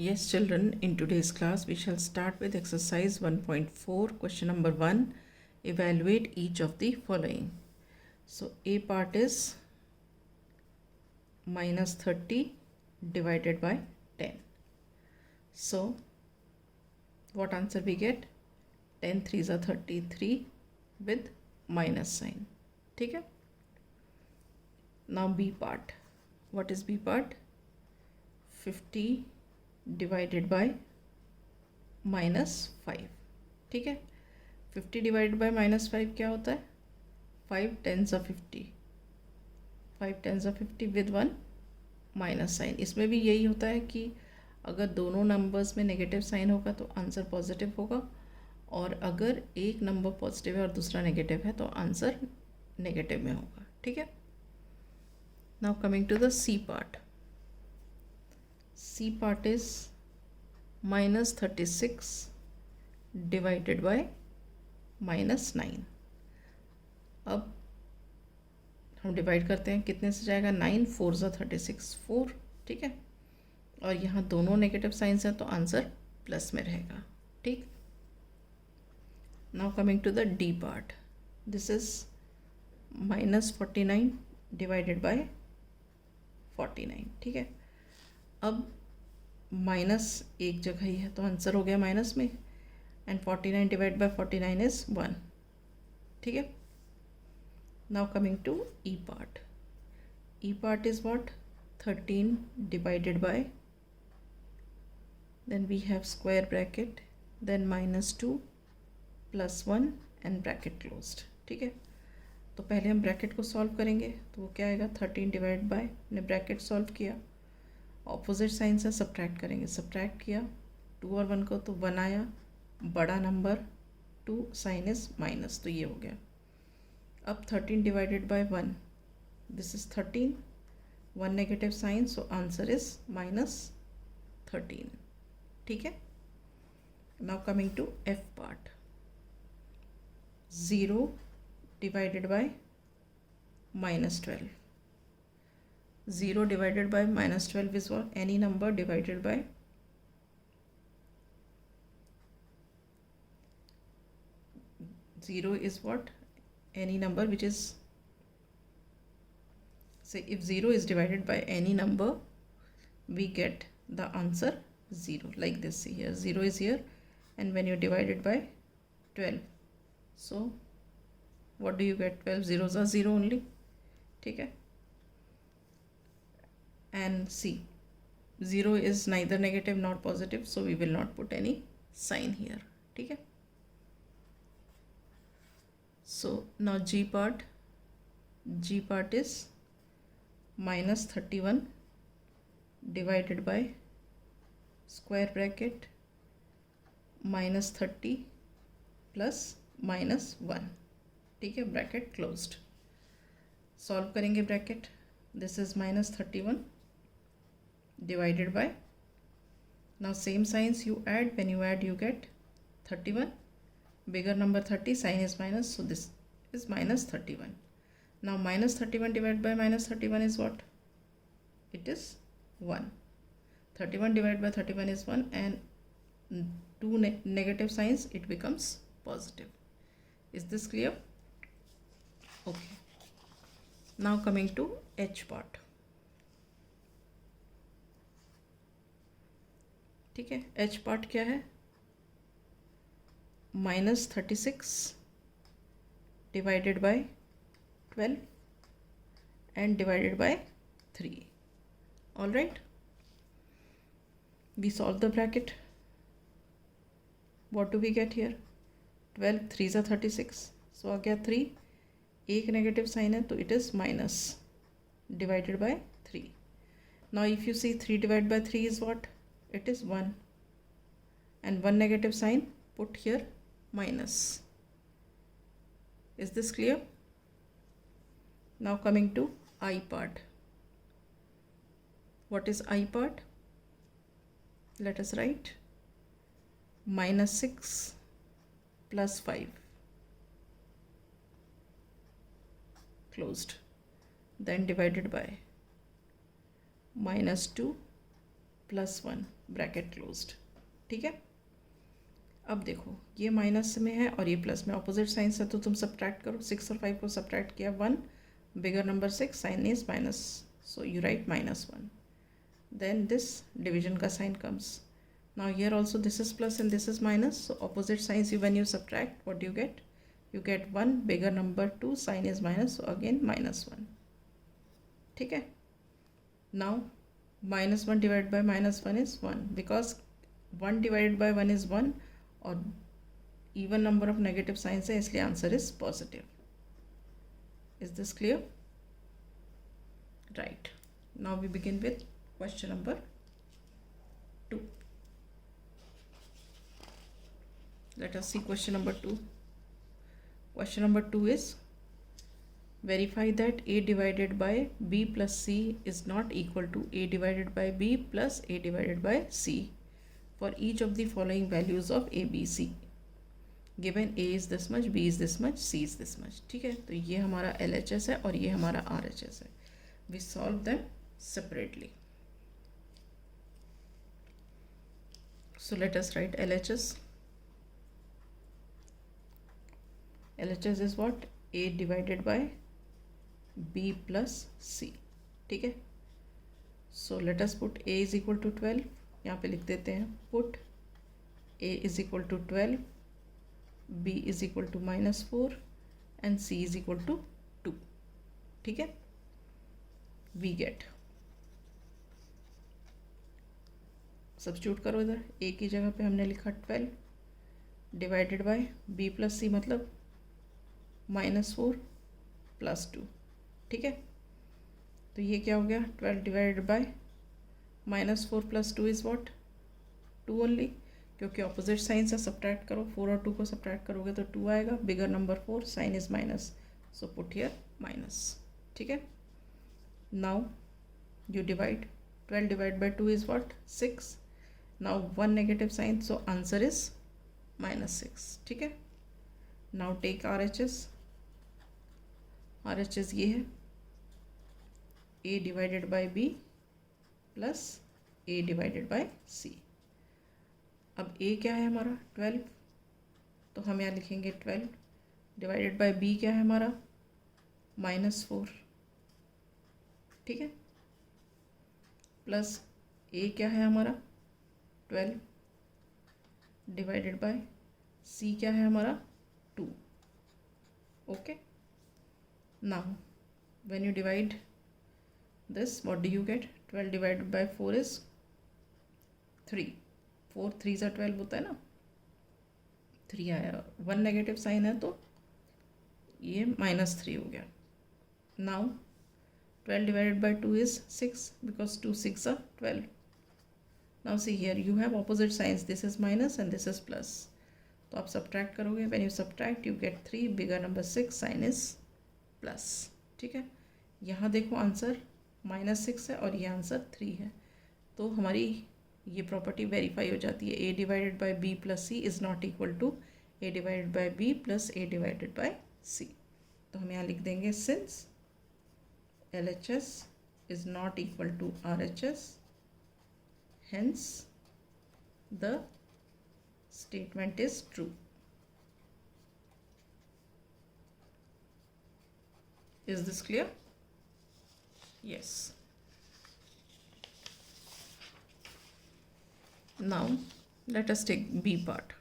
Yes, children, in today's class we shall start with exercise 1.4, question number 1. Evaluate each of the following. So, A part is minus 30 divided by 10. So, what answer we get? 10 3s are 33 with minus sign. ठीक है? Now B part. What is B part? 50 divided by -5. ठीक है, 50 divided by -5 क्या होता है? 5 10s are 50, 5 10s are 50 with 1 minus sign. इसमें भी यही होता है कि अगर दोनों नंबर्स में नेगेटिव साइन होगा तो आंसर पॉजिटिव होगा, और अगर एक नंबर पॉजिटिव है और दूसरा नेगेटिव है तो आंसर नेगेटिव में होगा. ठीक है. Now coming to the C part. C part is minus 36 divided by minus 9. अब हम डिवाइड करते हैं, कितने से जाएगा? 9 4 ज़ा 36 4. ठीक है, और यहाँ दोनों नेगेटिव साइंस हैं तो आंसर प्लस में रहेगा. ठीक. Now coming to the D part. This is minus 49 divided by 49. ठीक है, अब माइनस एक जगह ही है तो आंसर हो गया माइनस में, एंड 49 डिवाइड बाय 49 इज 1. ठीक है. Now coming to E part. E part is what? 13 divided by, then we have square bracket, then -2 + 1 and bracket closed. ठीक है, तो पहले हम ब्रैकेट को सॉल्व करेंगे तो वो क्या आएगा? 13 डिवाइड बाय, हमने ब्रैकेट सॉल्व किया, ऑपोजिट साइन से सब्ट्रैक्ट करेंगे, सब्ट्रैक्ट किया 2 और 1 को तो 1 आया, बड़ा नंबर 2, साइन इज माइनस, तो ये हो गया. अब 13 divided by 1, this is 13, 1 negative sign, so answer is -13. ठीक है. Now coming to F part. 0 divided by -12. 0 divided by -12 is what? Any number divided by 0 is what? Any number which is, say if 0 is divided by any number, we get the answer 0, like this. See here, 0 is here, and when you divide it by 12, so what do you get? 12 zeros are 0 only. ठीक है. And see, 0 is neither negative nor positive, so we will not put any sign here. ठीक है. So now G part. G part is -31 divided by square bracket -30 plus -1. ठीक है, bracket closed. Solve करेंगे bracket. This is -31 divided by, now same signs you add, when you add you get 31, bigger number 30, sign is minus, so this is -31. Now -31 divided by -31 is what? It is 1. 31 divided by 31 is 1, and two negative signs, it becomes positive. Is this clear? Okay. Now coming to H part. ठीक है, H part क्या है? -36 divided by 12 and divided by 3. All right, we solve the bracket. What do we get here? 12 3s are 36, so आ गया 3, एक negative sign है तो it is minus divided by 3. Now if you see 3 divide by 3 is what? It is 1, and 1 negative sign, put here minus. Is this clear? Now coming to I part. What is I part? Let us write -6 plus 5 closed, then divided by -2 plus 1 bracket closed. ठीक है, अब देखो ये minus में है और ये plus में, अपोजिट साइन है तो तुम सब्ट्रैक्ट करो। 6 और 5 को सब्ट्रैक्ट किया 1, bigger number 6, sign is minus, so you write -1. Then this division का sign comes. Now here also this is plus and this is minus, so opposite signs when you subtract, what do you get? You get 1, bigger number 2, sign is minus, so again -1. ठीक है, now -1 divided by -1 is 1, because 1 divided by 1 is 1 और even number of negative signs है, इसलिए answer is positive. Is this clear? Right. Now we begin with question number 2. Let us see question number 2. Question number 2 is, verify that a divided by b plus c is not equal to a divided by b plus a divided by c for each of the following values of a, b, c. Given a is this much, b is this much, c is this much. ठीक है, तो ये हमारा LHS है और ये हमारा RHS है. We solve them separately. So let us write LHS. LHS is what? A divided by b plus c. ठीक है, so let us put a is equal to 12. यहाँ पे लिख देते हैं, put a is equal to 12, b is equal to -4 and c is equal to 2. ठीक है, we get, substitute करो इधर, a की जगह पे हमने लिखा 12 divided by b plus c मतलब -4 प्लस 2. ठीक है, तो ये क्या हो गया, 12 divided by -4 plus 2 is what, 2 only, क्योंकि ऑपोजिट साइन से सब्ट्रैक्ट करो, 4 और 2 को सब्ट्रैक्ट करोगे तो 2 आएगा, bigger number 4, sign is minus, so put here minus. ठीक है, now you divide, 12 divided by 2 is what, 6. Now one negative sign, so answer is -6. ठीक है, now take RHS. RHS ये है, a divided by b plus a divided by c. अब a क्या है हमारा 12, तो हम यहाँ लिखेंगे 12 डिवाइडेड बाय b क्या है हमारा -4. ठीक है, प्लस a क्या है हमारा 12 डिवाइडेड बाय c क्या है हमारा 2. Okay, now when you divide this, what do you get, 12 divided by 4 is 3, 4 3 सा 12 होता है ना, 3 आया, 1 नेगेटिव साइन है तो ये -3 हो गया. Now 12 divided by 2 is 6, because 2 6 are 12. Now see here you have opposite signs, this is minus and this is plus, तो आप subtract करोगे, when you subtract you get 3, bigger number 6, sign is plus. ठीक है, यहाँ देखो answer -6 है और ये आंसर 3 है, तो हमारी ये प्रॉपर्टी वेरीफाई हो जाती है, a divided by b plus c is not equal to a divided by b plus a divided by c. तो हम यहाँ लिख देंगे, since LHS is not equal to RHS, hence the statement is true. Is this clear? Yes. Now let us take B part.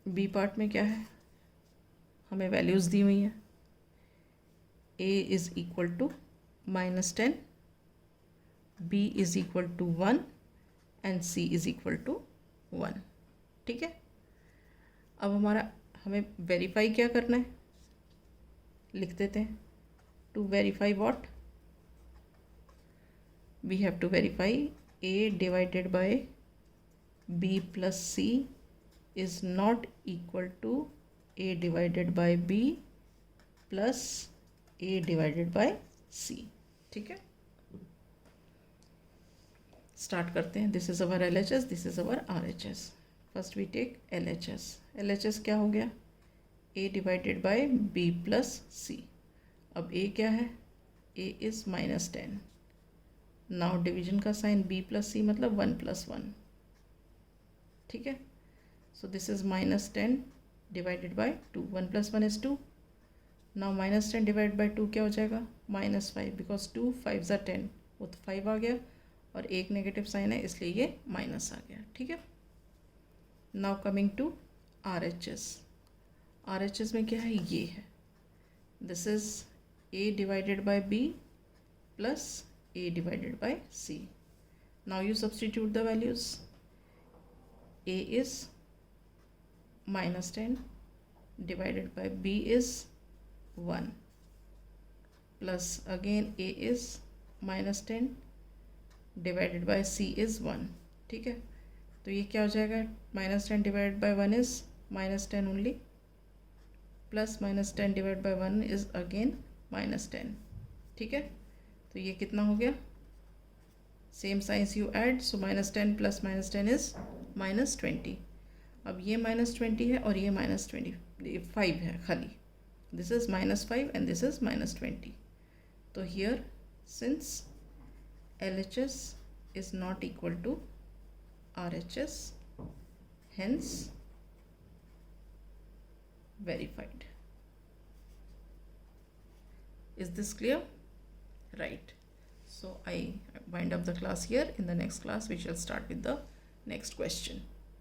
B part में क्या है, हमें values दी हुई हैं, a is equal to -10, b is equal to 1 and c is equal to 1. ठीक है, अब हमें वेरीफाई क्या करना है, लिख देते हैं, to verify what, we have to verify a divided by b plus c is not equal to a divided by b plus a divided by c. ठीक है, स्टार्ट करते हैं. This is our LHS, this is our RHS. First we take LHS. LHS क्या हो गया, a divided by b plus c. अब a क्या है, a इज -10, नाउ डिवीजन का साइन b प्लस सी मतलब 1 प्लस 1, ठीक है. So this is -10 divided by 2. 1 plus 1 is 2. Now -10 divide by 2 क्या हो जाएगा? -5, बिकॉज 2 5 ज़ा 10, वो तो 5 आ गया और एक नेगेटिव साइन है इसलिए ये माइनस आ गया, ठीक है. Now coming to RHS. RHS में क्या है? ये है, this is a divided by b plus a divided by c. Now you substitute the values. A is -10 divided by b is 1 plus again a is -10 divided by c is 1. ठीक है, तो ये क्या हो जाएगा? -10 divided by 1 is -10 only, plus -10 divided by 1 is again -10. ठीक है, तो ये कितना हो गया? Same science you add, so -10 plus -10 is -20. अब ये -20 है और ये -25 है खाली. This is -5 and this is -20. तो here since LHS is not equal to RHS, hence verified. Is this clear? Right. So I wind up the class here. In the next class we shall start with the next question.